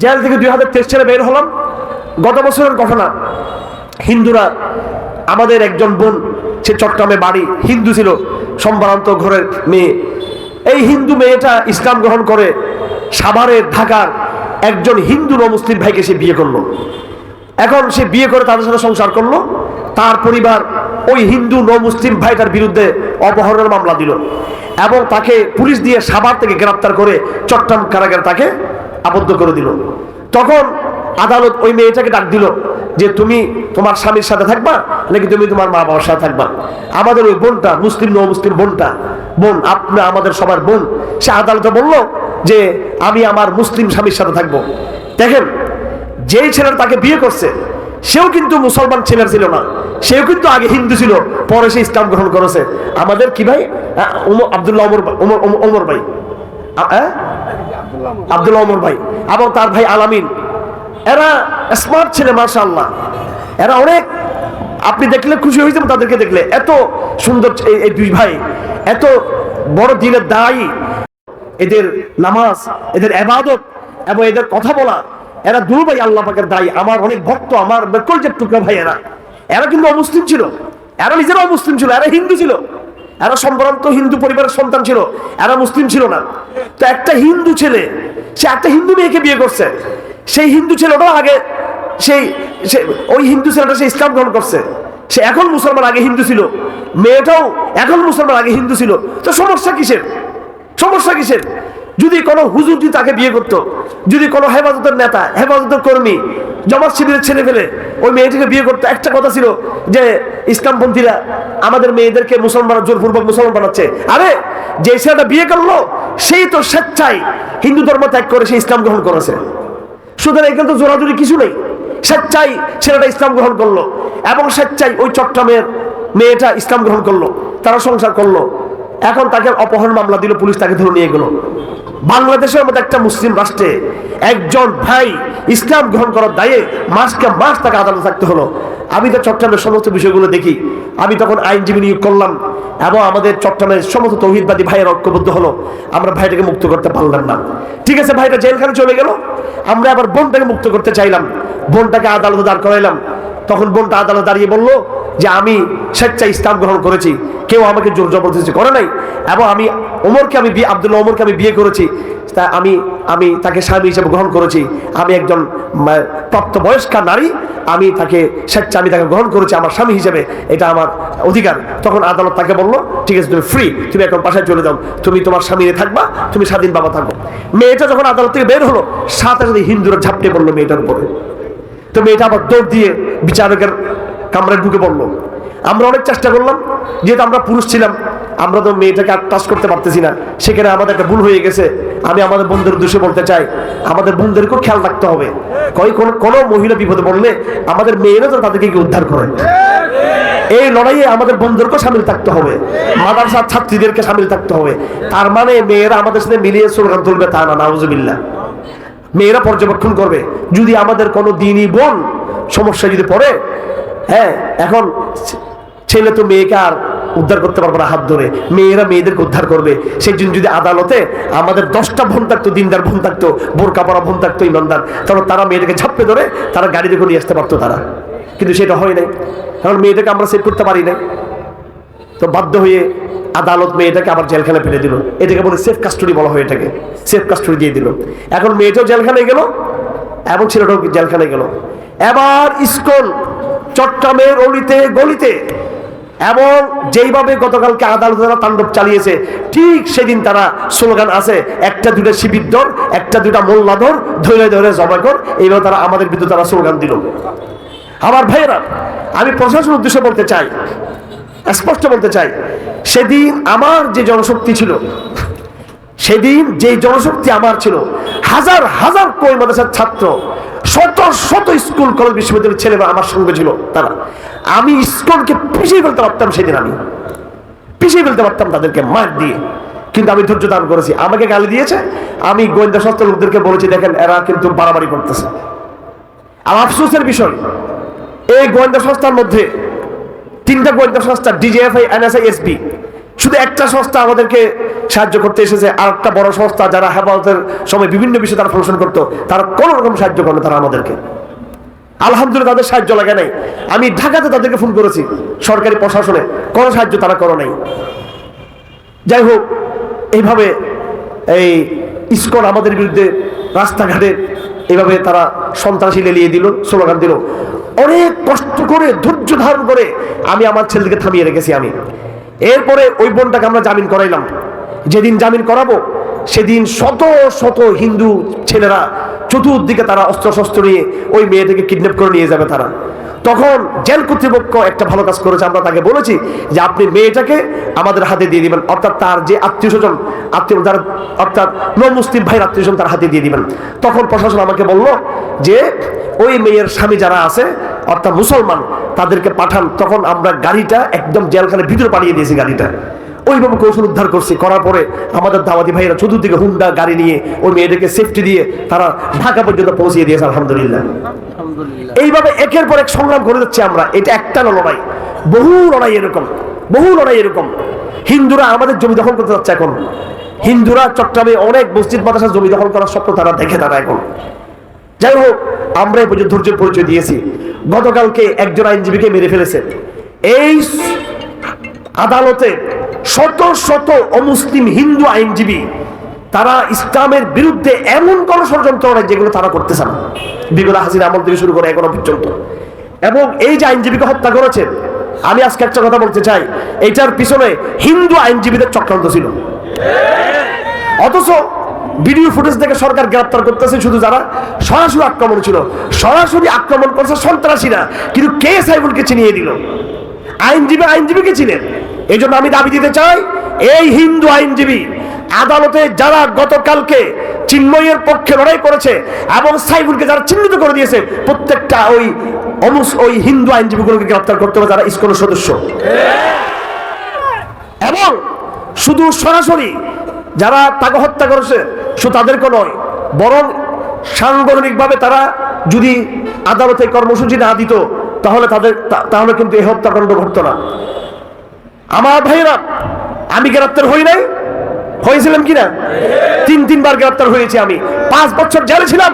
Jail থেকে 2023 সালে বের হলাম। গত বছরের ঘটনা, হিন্দুরা, আমাদের একজন বোন, সে চট্টগ্রামে বাড়ি, হিন্দু ছিল, সম্ভ্রান্ত ঘরের মেয়ে। এই হিন্দু মেয়েটা ইসলাম গ্রহণ করে সাভারের, ঢাকার একজন হিন্দু মুসলিম ভাইকে সে বিয়ে করলো। এখন সে বিয়ে করে তাদের সাথে সংসার করলো। তার পরিবার ওই হিন্দু মুসলিম ভাইটার বিরুদ্ধে অপহরণের মামলা দিল এবং তাকে পুলিশ দিয়ে সাভার থেকে গ্রেফতার করে চট্টগ্রাম কারাগারে তাকে আবদ্ধ করে দিল। তখন আদালত ওই মেয়েটাকে ডাক দিল যে তুমি তোমার স্বামীর সাথে থাকবা নাকি তুমি তোমার মা বাবার সাথে থাকবা। আমাদের ওই বোনটা, মুসলিম মুসলিম বোন, আপনি আমাদের সবার বোন, সে আদালতে বলল যে আমি আমার মুসলিম স্বামীর সাথে থাকবো। দেখেন, যেই ছেলেটা তাকে বিয়ে করছে সেও কিন্তু মুসলমান ছেলের ছিল না, সেও কিন্তু আগে হিন্দু ছিল, পরে সে ইসলাম গ্রহণ করেছে। আমাদের কি ভাই, আব্দুল্লাহ ওমর ভাই, আব্দুল্লাহ ওমর ভাই এবং তার ভাই আলামিন, এরা স্মার্ট ছেলে, মাশাআল্লাহ। এরা অনেক, আপনি দেখলে খুশি হয়ে যাবেন তাদেরকে দেখলে, এত সুন্দর এই দুই ভাই, এত বড় দিনের দায়ী। এদের নামাজ, এদের ইবাদত এবং এদের কথা বলা, এরা দুই আল্লাহ পাকের দায়ী। আমার অনেক ভক্ত, আমার কলজের টুকরা ভাই। এরা কিন্তু অমুসলিম ছিল, এরা নিজেরা অমুসলিম ছিল, এরা হিন্দু ছিল, এরা সম্ভ্রান্ত হিন্দু পরিবারের সন্তান ছিল, এরা মুসলিম ছিল না। তো একটা হিন্দু ছেলে, সে একটা হিন্দু মেয়েকে বিয়ে করছে। সেই হিন্দু ছেলেটাও আগে ওই হিন্দু ছেলেটা সে ইসলাম গ্রহণ করছে। সে এখন মুসলমান, আগে হিন্দু ছিল। মেয়েটাও এখন মুসলমান, আগে হিন্দু ছিল। তো সমস্যা কিসের? সমস্যা কিসের? যদি কোনো হুজুর তাকে বিয়ে করতো, যদি কোনো হেফাজতের নেতা, হেফাজতের কর্মী, জামাত শিবিরের ছেলে ফেলে ওই মেয়েটিকে বিয়ে করতো, একটা কথা ছিল যে ইসলামপন্থীরা আমাদের মেয়েদেরকে মুসলমান, জোরপূর্বক মুসলমান বানাচ্ছে। আরে যে ছেলেটা বিয়ে করলো সেই তো স্বেচ্ছায় হিন্দু ধর্ম ত্যাগ করে সে ইসলাম গ্রহণ করেছে। সুতরাং এখানে তো জোরাজুরি কিছু নেই, স্বেচ্ছায় ছেলেটা ইসলাম গ্রহণ করলো এবং স্বেচ্ছায় ওই চট্টগ্রামের মেয়েটা ইসলাম গ্রহণ করলো, তারা সংসার করলো। এখন তাকে অপহরণ মামলা দিল, পুলিশ তাকে ধরে নিয়ে গেল। বাংলাদেশের মতো একটা মুসলিম রাষ্ট্রে একজন ভাই ইসলাম গ্রহণ করার দায়ে মাসকে মাস তাকে আদালতে থাকতে হলো। আমি তো চট্টগ্রামের সমস্ত বিষয়গুলো দেখি। আমি তখন আইনজীবী নিয়োগ করলাম এবং আমাদের চট্টগ্রামের সমস্ত তৌহিদবাদী ভাইয়ের ঐক্যবদ্ধ হলো। আমরা ভাইটাকে মুক্ত করতে পারলাম না। ঠিক আছে, ভাইটা জেলখানে চলে গেল। আমরা আবার বোনটাকে মুক্ত করতে চাইলাম, বোনটাকে আদালতে দাঁড় করাইলাম। তখন বোনটা আদালতে দাঁড়িয়ে বলল যে আমি স্বেচ্ছায় ইসলাম গ্রহণ করেছি, কেউ আমাকে জোর জবরদস্তি করে নাই, এবং আমি আব্দুল্লাহ ওমরকে আমি বিয়ে করেছি, তা আমি তাকে স্বামী হিসেবে গ্রহণ করেছি। আমি একজন প্রাপ্তবয়স্কা নারী, আমি তাকে গ্রহণ করেছি আমার স্বামী হিসেবে, এটা আমার অধিকার। তখন আদালত তাকে বললো ঠিক আছে, তুমি ফ্রি, তুমি এখন বাসায় চলে যাও, তুমি তোমার স্বামী থাকবা, তুমি স্বাধীন বাবা থাকবো। মেয়েটা যখন আদালত থেকে বের হলো, সাথে সাথে হিন্দুরা ঝাপটে পড়লো মেয়েটার উপরে। তো মেয়েটা আবার দৌড় দিয়ে বিচারকের কামরায় ঢুকে পড়লো। আমরা অনেক চেষ্টা করলাম, যেহেতু আমরা পুরুষ ছিলাম, আমরা তো মেয়েটাকে আর টাচ করতে পারতেছি না। সেখানে আমাদের একটা ভুল হয়ে গেছে। আমি আমাদের বোনদের উদ্দেশ্যে বলতে চাই, আমাদের বোনদেরকেও খেয়াল রাখতে হবে। কোনো মহিলা বিপদে পড়লে আমাদের মেয়েরা তো তাদেরকে উদ্ধার করে। এই লড়াইয়ে আমাদের বোনদেরকেও সামিল থাকতে হবে, মাদ্রাসার ছাত্রীদেরকে সামিল থাকতে হবে। তার মানে মেয়েরা আমাদের সাথে মিলিয়ে স্লোগান তুলবে তা না, নাউজুবিল্লাহ। মেয়েরা পর্যবেক্ষণ করবে। যদি আমাদের কোনো দিনই বোন সমস্যা যদি পড়ে, হ্যাঁ, এখন ছেলে তো মেয়েকে আর উদ্ধার করতে পারবে না হাত ধরে, মেয়েরা মেয়েদেরকে উদ্ধার করবে। সেই জন্য যদি আদালতে আমাদের 10টা বোন থাকতো, দিনদার বোন থাকতো, বোরকা পরা বোন থাকতো, ইমানদার, তাহলে তারা মেয়েটাকে ঝাপড়ে ধরে তারা গাড়ি দেখে নিয়ে আসতে পারতো তারা। কিন্তু সেটা হয় নাই, কারণ মেয়েটাকে আমরা সেভ করতে পারি নাই। তো বাধ্য হয়ে আদালত মেয়েটাকে আবার জেলখানে ফেলে দিল। এটাকে বলে সেফ কাস্টডি বলা হয়, এটাকে সেফ কাস্টডি দিয়ে দিল। এখন মেয়েটাও জেলখানে গেল এবং ছেলেটাও জেলখানে গেল। এবার স্কুল চট্টগ্রামের অলিতে গলিতে, এবং যেইভাবে গতকালকে আদালত তাণ্ডব চালিয়েছে, ঠিক সেদিন তারা স্লোগান আছে, একটা দুটা শিবির ধর, একটা দুটা মোল্লা ধর, ধরে ধরে জমা কর, এইভাবে তারা আমাদের বিরুদ্ধে তারা স্লোগান দিল। আমার ভাইয়েরা, আমি প্রশাসনের উদ্দেশ্যে বলতে চাই, স্পষ্ট বলতে চাই, সেদিন আমার যে জনশক্তি ছিল, সেদিন যে জনশক্তি আমার ছিল, হাজার হাজার কই মাদ্রাসার ছাত্র, শত শত স্কুল কলেজ বিশ্ববিদ্যালয়ের ছেলেরা আমার সঙ্গে ছিল। তারা, আমি স্কুলকে পিছিয়ে ফেলতে পারতাম, সেদিন আমি পিছিয়ে ফেলতে পারতাম তাদেরকে মার দিয়ে, কিন্তু আমি ধৈর্য ধারণ করেছি। আমাকে গালি দিয়েছে, আমি গোয়েন্দা সংস্থার লোকদেরকে বলেছি দেখেন এরা কিন্তু বাড়াবাড়ি করতেছে। আর আফসোসের বিষয়, এই গোয়েন্দা সংস্থার মধ্যে 3টা গোয়েন্দা সংস্থা, ডিজিএফআই, এনএসআই, এসপি, শুধু একটা সংস্থা আমাদেরকে সাহায্য করতে এসেছে, আর একটা বড় সংস্থা যারা হেফাজতের সময় বিভিন্ন বিষয়ে তারা ফাংশন করতো, তারা কোন রকম সাহায্য করে তারা আমাদেরকে। আলহামদুলিল্লাহ তাদের সাহায্য লাগে নাই। আমি ঢাকাতে তাদেরকে ফোন করেছি, সরকারি প্রশাসনে কোনো সাহায্য তারা করে নাই। যাই হোক, এইভাবে এই ইসকন আমাদের বিরুদ্ধে রাস্তাঘাটে এইভাবে তারা সন্ত্রাসী লেলিয়ে দিল, স্লোগান দিল। অনেক কষ্ট করে ধৈর্য ধারণ করে আমি আমার ছেলেকে থামিয়ে রেখেছি। আমি এরপরে ওই বোনটাকে আমরা জামিন করাইলাম। যেদিন জামিন করাবো সেদিন শত শত হিন্দু ছেলেরা চতুর্দিকে তারা অস্ত্র শস্ত্র নিয়ে ওই মেয়েটাকে কিডন্যাপ করে নিয়ে যাবে তারা। তখন জেল কর্তৃপক্ষ একটা ভালো কাজ করেছে, আমরা তাকে বলেছি যে আপনি মেয়েটাকে আমাদের হাতে দিয়ে দিবেন, অর্থাৎ তার যে আত্মীয় স্বজন যারা অর্থাৎ নন মুসলিম ভাইয়ের আত্মীয় স্বজন তার হাতে দিয়ে দিবেন। তখন প্রশাসন আমাকে বলল যে ওই মেয়ের স্বামী যারা আছে অর্থাৎ মুসলমান তাদেরকে পাঠান। তখন আমরা গাড়িটা একদম জেলখানার ভিতরে পাঠিয়ে দিয়েছি। গাড়িটা ওইভাবে কৌশল উদ্ধার করছি। করার পরে আমাদের দাওয়াতি ভাইয়েরা চতুর্দিকে হুন্ডা গাড়ি নিয়ে ওই মেয়েটাকে সেফটি দিয়ে তারা ঢাকা পর্যন্ত পৌঁছিয়ে দিয়েছে আলহামদুলিল্লাহ। এইভাবে একের পর এক সংগ্রাম করে যাচ্ছি আমরা। এটা একটা লড়াই, বহু লড়াই এরকম, বহু লড়াই এরকম। হিন্দুরা আমাদের জমি দখল করতে যাচ্ছে এখন। হিন্দুরা চট্টগ্রামে অনেক মসজিদ মাদ্রাসা জমি দখল করার স্বপ্ন তারা দেখে তারা এখন। যাই হোক, আমরা এই পর্যন্ত ধৈর্যের পরিচয় দিয়েছি। গতকালকে একজন আইনজীবীকে মেরে ফেলেছে। এই আদালতে শত শত অমুসলিম হিন্দু আইনজীবী তারা ইসলামের বিরুদ্ধে এমন কোন ষড়যন্ত্র নয় যেগুলো তারা করতেছে না, বিগত হাসিনা আমল থেকে শুরু করে এখনো পর্যন্ত। এবং এই যে আইনজীবীকে হত্যা করেছে, আমি আজকে একটা কথা বলতে চাই, এইটার পিছনে হিন্দু আইনজীবীদের চক্রান্ত ছিল। অথচ ভিডিও ফুটেজ থেকে সরকার গ্রেফতার করতেছে শুধু যারা সরাসরি আক্রমণ ছিল। সরাসরি আক্রমণ করছে সন্ত্রাসীরা, কিন্তু কে সাইফুলকে চিনিয়ে দিল? আইনজীবীকে চিনেন। এই জন্য আমি দাবি দিতে চাই, এই হিন্দু আইনজীবী আদালতে যারা গতকালকে চিন্ময়ের পক্ষে লড়াই করেছে এবং সাইফুলকে যারা চিহ্নিত করে দিয়েছে, প্রত্যেকটা ওই হিন্দু আইনজীবীগুলোকে গ্রেফতার করতে হবে যারা ইসকনের সদস্য। এবং শুধু সরাসরি যারা তাকে হত্যা করেছে শুধু তাদেরকে নয়, বরং সাংগঠনিকভাবে তারা যদি আদালতে কর্মসূচি না দিত তাহলে কিন্তু এই হত্যাকাণ্ড ঘটতো না। আমার ভাইরা, আমি গ্রেফতার হই নাই, হয়েছিলাম কিনা? তিনবার গ্রেফতার হয়েছি। আমি 5 বছর জেলে ছিলাম।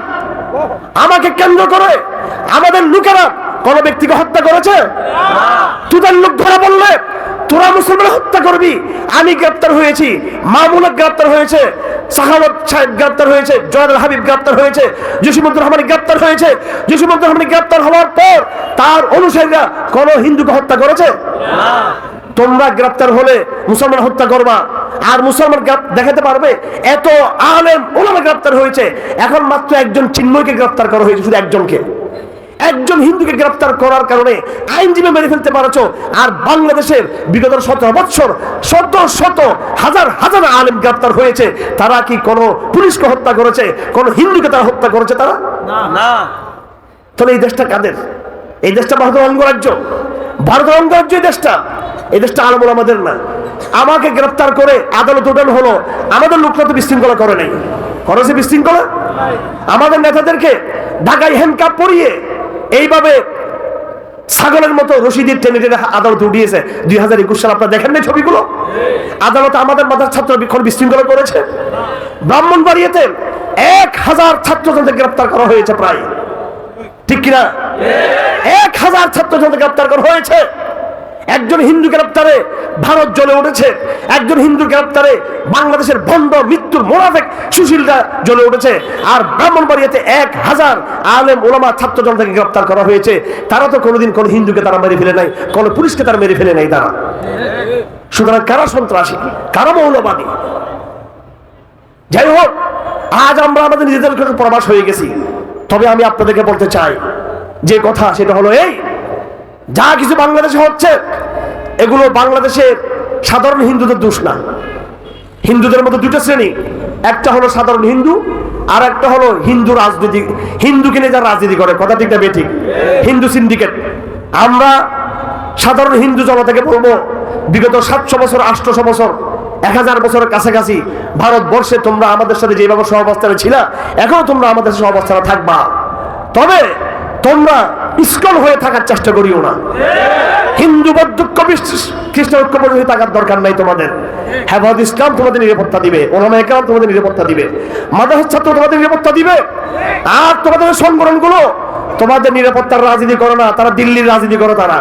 আমাকে কেন্দ্র করে আমাদের লোকেরা কোন ব্যক্তিকে হত্যা করেছে? তোদের লোক ধরা বললে তোরা মুসলমান হত্যা করবি। আমি গ্রেফতার হয়েছি, মামুন গ্রেফতার হয়েছে, সাখাওয়াত সাহেব গ্রেফতার হয়েছে, জয়নাল হাবিব গ্রেফতার হয়েছে, জসিমুদ্দিন রহমানি গ্রেফতার হয়েছে। জসিমুদ্দিন রহমানি গ্রেফতার হওয়ার পর তার অনুসারীরা কোন হিন্দুকে হত্যা করেছে? তোমরা গ্রেফতার হলে মুসলমান হত্যা করবা, আর মুসলমান দেখাতে পারবে এত আলেম ওলামা গ্রেফতার হয়েছে। এখন মাত্র একজন চিন্ময়কে গ্রেফতার করা হয়েছে, শুধু একজনকে। একজন হিন্দুকে গ্রেফতার করার কারণে আইনজীবী মেরে ফেলতে পারছো। আর বাংলাদেশের বিগত 17 বছর শত শত হাজার হাজার আলেম গ্রেফতার হয়েছে। তারা কি কোন পুলিশকে হত্যা করেছে? কোন হিন্দুকে তারা হত্যা করেছে? তারা না। তাহলে এই দেশটা কাদের? এই দেশটা ভারতের অঙ্গরাজ্য। ভারতের অঙ্গরাজ্য এই দেশটা আলেম ওলামাদের না। আমাকে গ্রেফতার করে আদালত ওঠানো হলো, আমাদের লোকরা তো বিশৃঙ্খলা করে নাই। করেছে বিশৃঙ্খলা? আমাদের নেতাদেরকে ঢাকায় হ্যান্ডকাপ পরিয়ে এইভাবে ছাগলের মতো রশিদের টেনে টেনে আদালতে উঠিয়েছে। 2021 সাল আপনারা দেখেন না ছবিগুলো? আদালতে আমাদের মাথার ছাত্র বিশৃঙ্খলা করেছে। ব্রাহ্মণবাড়িয়াতে 1000 ছাত্রজনদের গ্রেফতার করা হয়েছে প্রায়, ঠিক কিনা? 1000 ছাত্রজনদের গ্রেফতার করা হয়েছে। একজন হিন্দু গ্রেফতারে ভারত জ্বলে উঠেছে। একজন হিন্দু গ্রেফতারে বাংলাদেশের ভণ্ড মৃত্যুর মোনাফেক সুশীলরা জ্বলে উঠেছে। আর ব্রাহ্মণবাড়িয়াতে 1000 আলেম ওলামা ছাত্র জনতাকে গ্রেফতার করা হয়েছে। তারা তো কোনোদিন কোন হিন্দুকে তারা মেরে ফেলে নাই, কোন পুলিশকে তারা মেরে ফেলে নাই তারা। সুতরাং কারা সন্ত্রাসী, কারা মৌলবাদী? যাই হোক, আজ আমরা আমাদের নিজেদের কাছে প্রবাস হয়ে গেছি। তবে আমি আপনাদেরকে বলতে চাই যে কথা, সেটা হলো এই, যা কিছু বাংলাদেশে হচ্ছে এগুলো বাংলাদেশের সাধারণ হিন্দুদের দোষ না। হিন্দুদের মধ্যে দুটো শ্রেণী, একটা হলো সাধারণ হিন্দু, আর একটা হলো হিন্দু রাজনীতি, হিন্দুকে নিয়ে যারা রাজনীতি করে। কথা ঠিক না বেঠিক? হিন্দু সিন্ডিকেট। আমরা সাধারণ হিন্দু জনতাকে বলবো, বিগত 700 বছর 800 বছর 1000 বছরের কাছাকাছি ভারতবর্ষে তোমরা আমাদের সাথে যেভাবে সহাবস্থানে ছিল, এখনো তোমরা আমাদের সহাবস্থানে থাকবা। তবে তোমরা ইসকন হয়ে থাকার চেষ্টা করিও না। হিন্দু বৌদ্ধ খ্রিস্টান ঐক্যবদ্ধ হয়ে থাকার দরকার নাই তোমাদের। হেফাজত ইসলাম তোমাদের নিরাপত্তা দিবে, ওলামায়ে কেরাম তোমাদের নিরাপত্তা দিবে, মাদ্রাসার ছাত্র তোমাদের নিরাপত্তা দিবে। আর তোমাদের সংগঠনগুলো তোমাদের নিরাপত্তার রাজনীতি করে না, তারা দিল্লির রাজনীতি করে। তারা